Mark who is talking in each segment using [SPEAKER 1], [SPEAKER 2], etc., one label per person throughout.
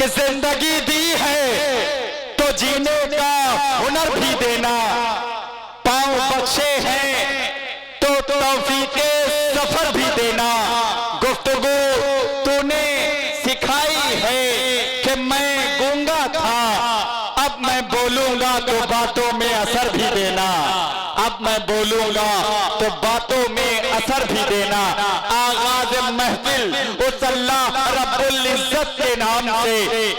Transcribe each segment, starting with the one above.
[SPEAKER 1] जिंदगी दी है तो जीने का हुनर भी देना, पांव बख्शे हैं तो तौफीके सफर भी देना। गुफ्तगू तूने सिखाई है कि मैं गूंगा था, अब मैं बोलूंगा तो बातों में असर भी देना, अब मैं बोलूंगा तो बातों में असर भी देना। आगाज महफिल उस अल्लाह रब्बुल इज्जत के नाम से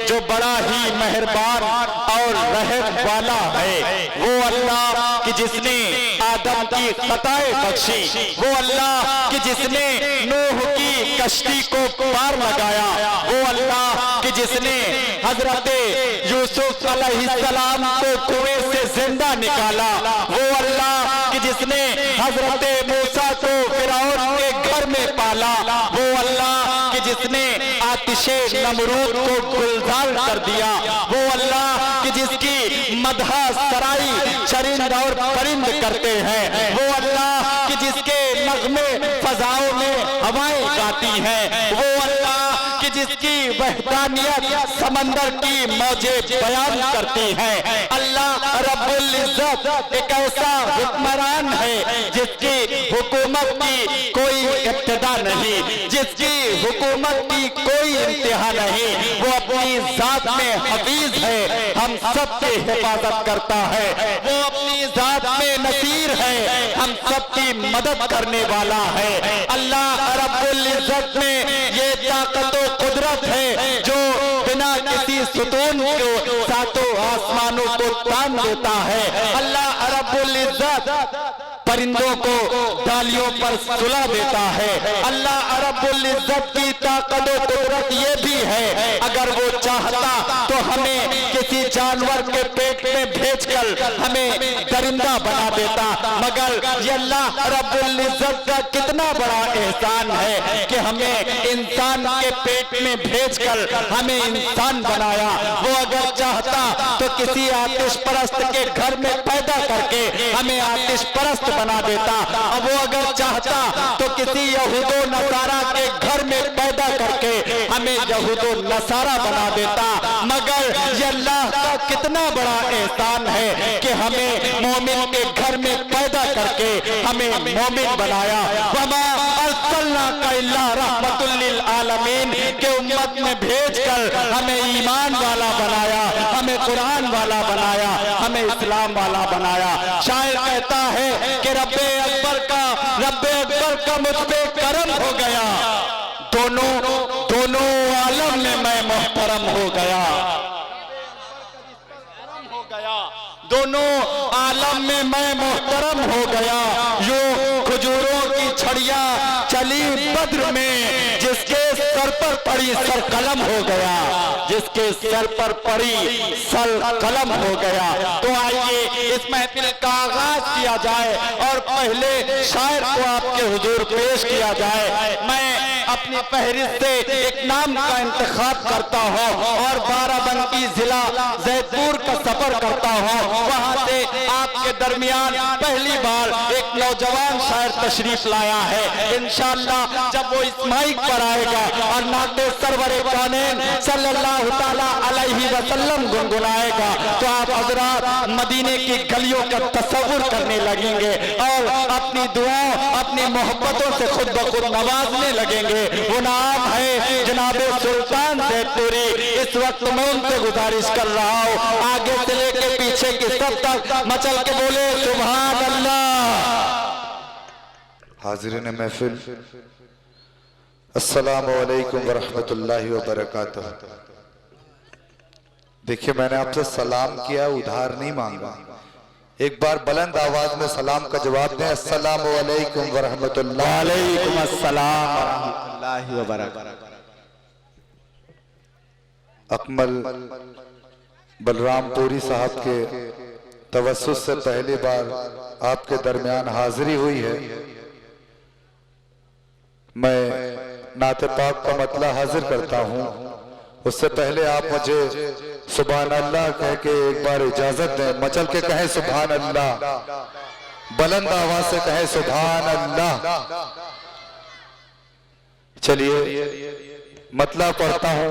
[SPEAKER 1] जो बड़ा ही मेहरबान और रहम वाला है, वो अल्लाह कि जिसने आदम की खताएं बख्शी, वो अल्लाह कि जिसने नूह की कश्ती को पार लगाया, वो अल्लाह कि जिसने हजरत यूसुफ अलैहिस्सलाम को कुएं से जिंदा निकाला, वो अल्लाह कि जिसने हजरत मूसा को फिरौन के घर में पाला, वो अल्लाह कि जिसने आतिशे नमरूद को गुलजार कर दिया, वो अल्लाह कि जिसकी मदहा सराई चरिंद और परिंद करते हैं, वो अल्लाह कि जिसके नगमे फजाओं में हवाएं गाती हैं, वो अल्लाह कि जिसकी वहदानियत समंदर की मौजें बयान करती हैं। अल्लाह रब्बुल इज्जत एक ऐसा हुक्मरान है जिसकी हुकूमत की कोई इब्तिदा नहीं, जिसकी हुकूमत की कोई इंतहा नहीं। वो अपनी जात में हफीज है, हम सबकी हिफाजत करता है। वो अपनी जात में नसीर है, हम सबकी मदद करने वाला है। अल्लाह रब्बुल इज्जत में ये ताकत कुदरत है जो बिना किसी सुतून को सातों आसमानों को तान देता है। अल्लाह रब्बुल इज्जत परिंदों को डालियों पर सुला देता है। अल्लाह रब्बुल इज्जत की ताकत और कुदरत ये भी है, अगर वो चाहता तो हमें किसी जानवर के पेट में भेजकर हमें दरिंदा बना देता, मगर ये अल्लाह रब्बुल इज्जत का कितना बड़ा एहसान है कि हमें इंसान के पेट में भेजकर हमें इंसान बनाया। वो अगर चाहता तो किसी आतिश परस्त के घर में पैदा करके हमें आतिश परस्त बना देता, और वो अगर चाहता तो किसी यहूदो नसारा के घर में पैदा करके हमें यहूदो नसारा बना देता, मगर ये अल्लाह का कितना बड़ा एहसान है कि हमें मोमिन के घर में पैदा करके हमें मोमिन बनाया। वमा अर्सलनाका इल्ला रहमतुल लिल आलमीन के उम्मत में भेजकर हमें ईमान वाला बनाया, हमें कुरान वाला बनाया, हमें इस्लाम वाला बनाया। शायर कहता है कि रब्बे अकबर का मुझ पे करम हो गया, दोनों आलम में मैं मोहतरम हो गया, दोनों आलम में मैं मोहतरम हो गया। यूं खजूरों की छड़ियां चली बद्र में, जिसके सर पर पड़ी सर कलम हो गया, जिसके सर पर पड़ी सर कलम हो गया। तो आइए इस महफिल का आगाज किया जाए और पहले शायर को आपके हुजूर पेश किया जाए। मैं अपनी फहरिस्त से एक नाम का इंतखाब करता हूँ और बाराबंकी जिला जैतपुर का सफर करता हूँ। वहाँ से आपके दरमियान पहली बार एक नौजवान शायर तशरीफ लाया है। इंशाअल्लाह जब वो इस माइक पर आएगा और नाते सरवरे कानून सल्लल्लाहु ताला अलैहि वसल्लम गुनगुनाएगा तो आप हजरात मदीने की गलियों का तस्वुर करने लगेंगे और अपनी दुआओं अपनी मोहब्बतों से खुद ब खुद नवाजने लगेंगे। वो नाम है जनाबे सुल्तान जैतपुरी। इस वक्त मैं उनसे गुजारिश कर रहा हूँ आगे से लेके पीछे की सब तक मचल के बोले सुभान अल्लाह।
[SPEAKER 2] हाजिरीन महफिल, अस्सलामु अलैकुम वरहमतुल्लाहि वबरकातुहू। देखिए, मैंने आपसे सलाम किया, उधार नहीं मांगा। एक बार बुलंद आवाज में सलाम का जवाब दें, अस्सलामु अलैकुम वरहमतुल्लाहि वबरकातुहू। अकमल बलरामपुरी साहब के तवस्सुत से पहली बार आपके दरमियान हाजिरी हुई है। मैं नाते पाक का मतला हाजिर करता हूँ। उससे पहले आप मुझे सुभान अल्लाह कह के एक बार इजाजत दें। मचल के कहें सुभान अल्लाह, बुलंद आवाज से कहें सुभान अल्लाह। चलिए मतला पढ़ता हूँ।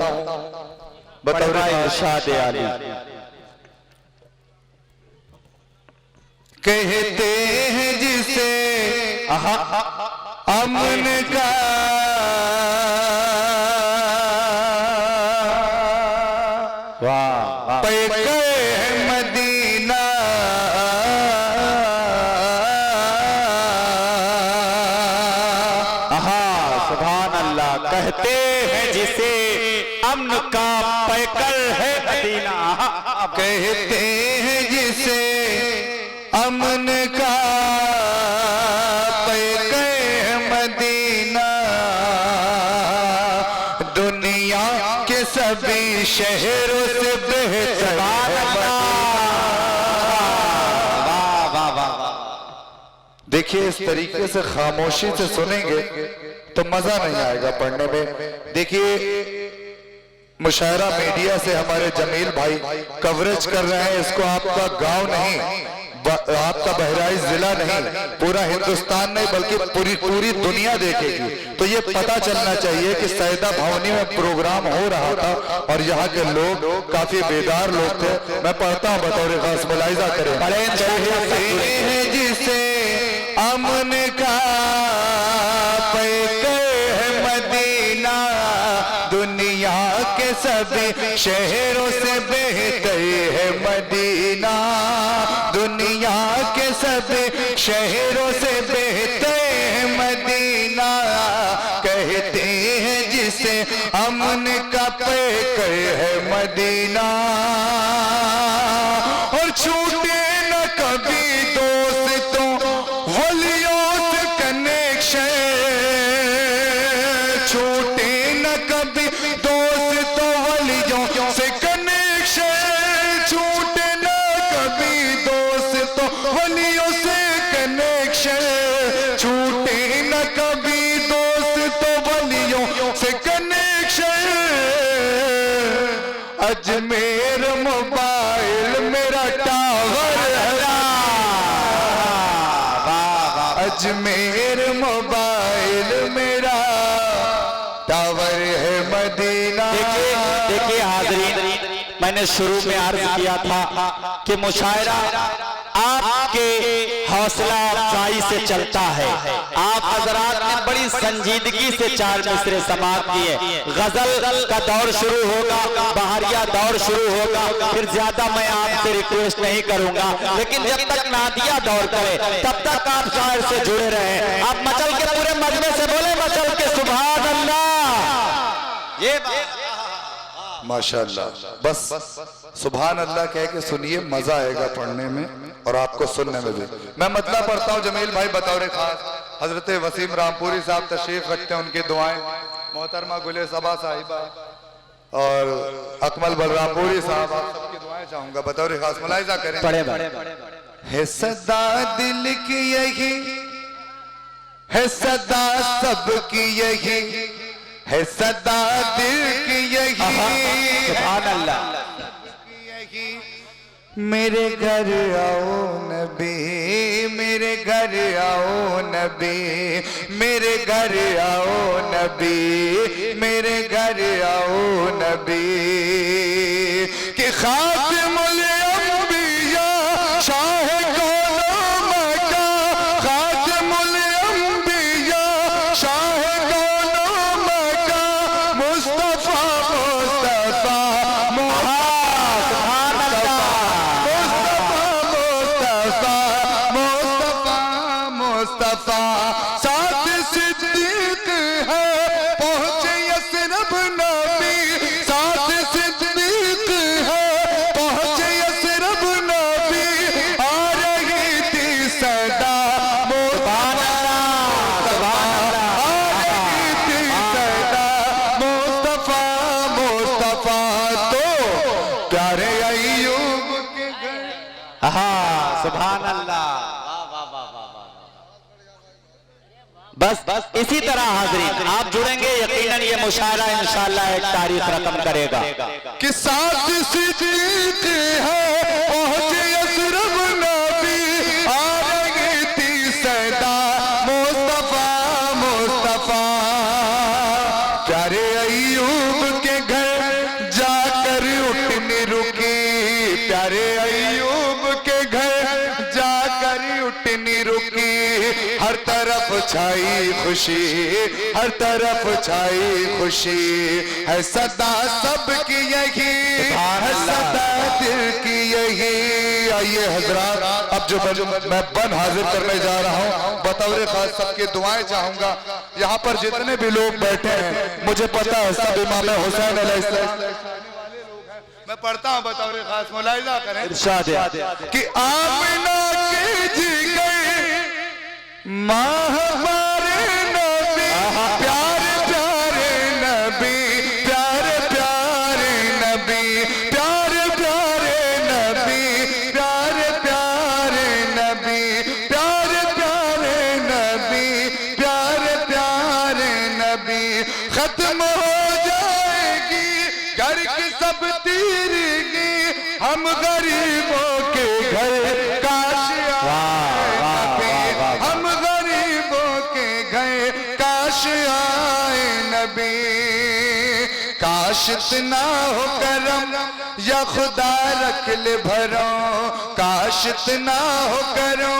[SPEAKER 2] बतौर
[SPEAKER 1] इरशाद आली।
[SPEAKER 2] कहते हैं जिसे अमन का
[SPEAKER 1] वाह
[SPEAKER 2] पैकर है मदीना,
[SPEAKER 1] सुभान अल्लाह। कहते हैं जिसे अमन का पैकर है मदीना,
[SPEAKER 2] कहते हैं जिसे अमन का पैकर है मदीना, दुनिया के सभी शहरों से बेहतर है मदीना। देखिए इस तरीके से खामोशी से सुनेंगे तो मजा नहीं आएगा पढ़ने में। देखिए मुशायरा मीडिया से हमारे जमील भाई कवरेज कर रहे हैं, इसको आपका गांव नहीं, आपका बहराइच जिला नहीं, पूरा हिंदुस्तान नहीं बल्कि पूरी दुनिया देखेगी। तो ये पता चलना चाहिए कि सैदा भवनी में प्रोग्राम हो रहा था और यहाँ के लोग काफी बेदार लोग थे। मैं पढ़ता हूँ बतौर खास, मुलाहिजा करें। जिसे अमन का पैकर है मदीना, दुनिया के सभी शहरों से बेहतर है मदीना, दुनिया के सभी शहरों से बेहतर है मदीना, कहते हैं जिसे अमन का पैकर है मदीना। और छूटे न कभी दोस्तों वलियों से कनेक्शन, छूटे न कभी दोस्तों वलियों से कनेक्शन, छूटे न कभी दोस्तों वलियों से कनेक्शन, छूटे न कभी दोस्तों वलियों से कनेक्शन। अजमेर मोबाइल मेरा टावर है, अजमेर मोबाइल मेरा टावर है मदीना।
[SPEAKER 1] देखिए हाज़रीन, मैंने शुरू में अर्ज किया था कि मुशायरा आपके हौसला अफजाई से चलता है। आप हजरात ने बड़ी संजीदगी से 4 मिसरे समाअत किए। गजल का दौर शुरू होगा, बहारिया दौर शुरू होगा, फिर ज्यादा मैं आपसे रिक्वेस्ट नहीं करूंगा, लेकिन जब तक नादिया दौर करे तब तक आप शायर से जुड़े रहे। आप मचल के पूरे मजमे से बोले, मचल के सुभान अल्लाह। ये
[SPEAKER 2] माशाअल्लाह, बस सुभान अल्लाह कह के सुनिए, मजा आएगा पढ़ने में और आपको सुनने में भी। मैं मतलब पढ़ता हूँ जमील भाई बतौर खास। हजरत वसीम रामपुरी साहब तशरीफ रखते हैं, उनकी दुआएं, मोहतरमा गुले सबा साहिबा और अकमल बलरामपुरी साहब, आप सबकी दुआएं चाहूंगा बतौर खास, मुलाहिजा करें। है सदा दिल की यही है, सदा सबकी यही है, सदा दिल की यही,
[SPEAKER 1] सुभान अल्लाह।
[SPEAKER 2] मेरे घर आओ नबी, मेरे घर आओ नबी, मेरे घर आओ नबी, मेरे घर आओ नबी, कि खातिमुल अंबिया शाह कौनो मक्का, खातिमुल अंबिया शाह कौनो मक्का, मुस्तफा मुस्तफा मुस्तफा, साथ सिद्दीक है पहुंचे यसरब नबी, साथ सिद्दीक है पहुंचे यसरब नबी, आ रही थी सदा मुस्तफा, मुस्तफा तो प्यारे अय्यूब के घर।
[SPEAKER 1] हाँ सुभान अल्लाह। बस इसी तरह हाज़रीन आप जुड़ेंगे, यकीनन ये मुशायरा इंशाअल्लाह एक तारीख रकम करेगा।
[SPEAKER 2] कि साथ सिद्दीक है पहुंचे यसरब नबी, आ रही थी सदा मुस्तफा, मुस्तफा प्यारे अय्यूब के घर जाकर नहीं रुकी, हर तरफ छाई खुशी, हर तरफ छाई खुशी, है सदा सबकी यही, है सदा दिल की यही। आइए हजरात, अब जो मैं बन हाजिर करने जा रहा हूँ, बतौर खास सबकी दुआएं चाहूंगा। यहाँ पर जितने भी लोग बैठे हैं, मुझे पता है सब इमाम हुसैन अलैहिस्सलाम, मैं पढ़ता हूँ बतौर खास, मुलाहिजा करें कि आमिना के जिगर माहवारे नबी, प्यारे प्यारे नबी, प्यारे प्यारे नबी, प्यारे प्यारे नबी, प्यारे प्यारे नबी, प्यारे प्यारे नबी, प्यारे प्यारे नबी। खत्म हो जाएगी घर की सब तीरगी, हम गरीबों के घर काश आए नबी, हम गरीबों के घर काश आए नबी। काश इतना हो करम या खुदा रख ले भरो, काश इतना हो करो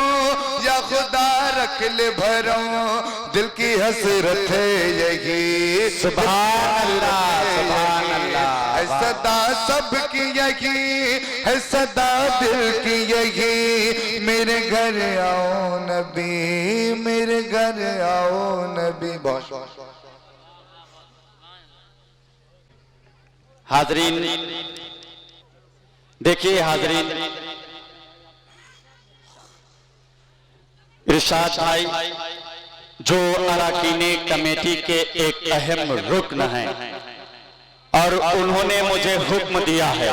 [SPEAKER 2] या खुदा रख ले भरो, दिल की हसरत है यही।
[SPEAKER 1] सुभान अल्लाह, सुभान अल्लाह।
[SPEAKER 2] है सदा सबकी यही, है सदा दिल की यही। मेरे घर आओ नबी, मेरे घर आओ नबी। बहुत
[SPEAKER 1] हाजरीन, देखिए हाजरीन, इरशाद भाई जो अराकीने कमेटी के एक अहम रुकन हैं और उन्होंने मुझे हुक्म दिया है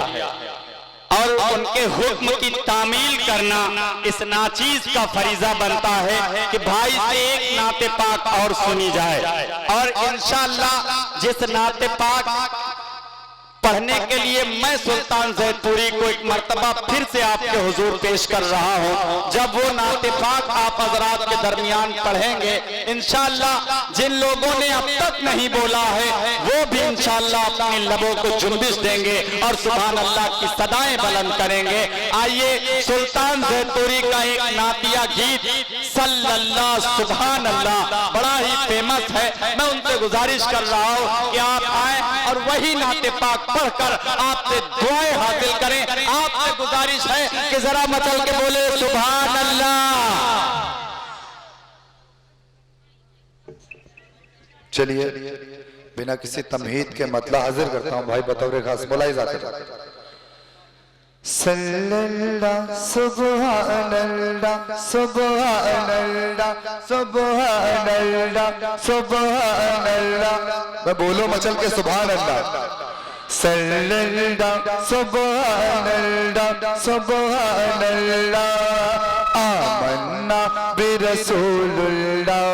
[SPEAKER 1] और उनके हुक्म की तामील करना इस नाचीज का फरीजा बनता है कि भाई से एक नाते पाक और सुनी जाए। और इंशाअल्लाह जिस नाते पाक पढ़ने के लिए मैं सुल्तान ज़ैदपुरी को एक मर्तबा फिर से आपके हुजूर पेश कर रहा हूं, जब वो नाते पाक आप हजरात के दरमियान पढ़ेंगे, इंशाअल्लाह जिन लोगों ने अब तक नहीं बोला है वो भी इंशाअल्लाह अपनी लबों को जुम्बिश देंगे और सुभान अल्लाह की सदाएं बुलंद करेंगे। आइए सुल्तान ज़ैदपुरी का एक नातिया गीत सल्लल्लाह सुभान अल्लाह बड़ा ही फेमस है, मैं उनसे गुजारिश कर रहा हूं कि आप आए और वही नाते पाक पढ़कर आपसे दुआएं हासिल करें। आपसे गुजारिश है कि जरा मचल के बोले सुभान अल्लाह।
[SPEAKER 2] चलिए बिना किसी तमहीद के मतला हाजिर करता हूँ भाई बतौर खास मुलाहिजा करें। सल्लल्लाह सुबहानल्लाह सुबहानल्लाह सुबहानल्लाह सुबहानल्लाह, मैं बोलो मचल के सुभान अल्लाह। सल्लल्लाह सुबहानल्लाह सुबहानल्लाह, आमन्ना बिरसूलुल्लाह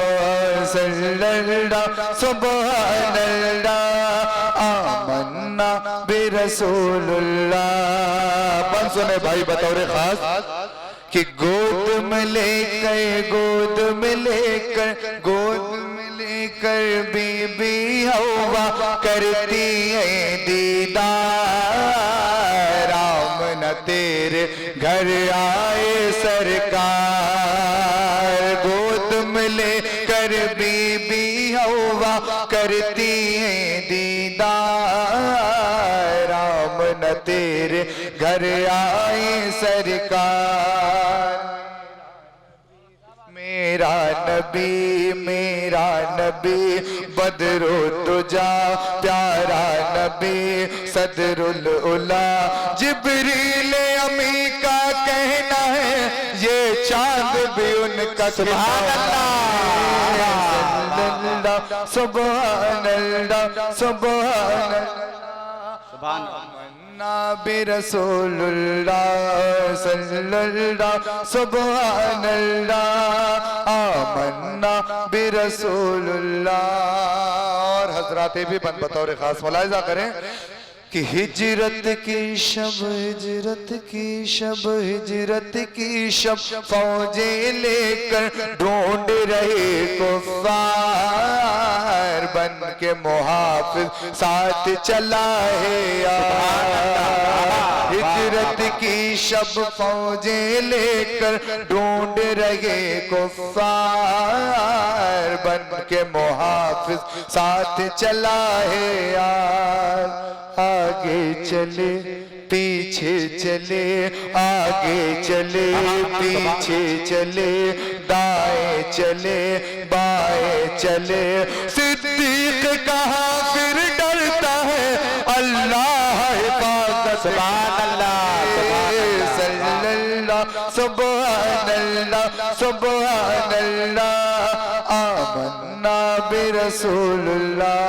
[SPEAKER 2] सल्लल्लाह सुबहानल्लाह, आमन्ना बिरसूलुल्लाह। अपन सुने भाई बतौर खास कि गोद में लेकर गोद में लेकर गोद में लेकर बीबी हवा करती है दीदार, राम न तेरे घर आए सरकार। गोद में लेकर बीबी हवा करती है दीदार, राम न तेरे घर आए सरकार। मेरा नबी बदरो तुझा प्यारा नबी सदरुल उला, जिब्रील अमी का कहना है ये चांद भी उनका। सुभान अल्लाह सुभान अल्लाह सुभान अल्लाह बिरसूलुल्लाह सल्लल्लाह सुभानल्लाह, आमन्ना बिरसूलुल्लाह। और हजरात भी बतौर खास मुलाहिजा करें कि हिजरत की शब, हिजरत की शब, हिजरत की शब, फौजें लेकर ढूंढ रहे कुफ्फार, बन के मुहाफिज साथ चला है यार। हिजरत की शब फौजें लेकर ढूंढ रहे कुफ्फार, बन के मुहाफिज साथ चला है यार। आगे चले पीछे चले, आगे चले पीछे चले, दाएं चले बाएं चले, सिद्दीक कहा फिर डरता है अल्लाह हिफाजत। सुभान अल्लाह, सुभान अल्लाह, सुभान अल्लाह, आमन्ना बिरसूलुल्लाह।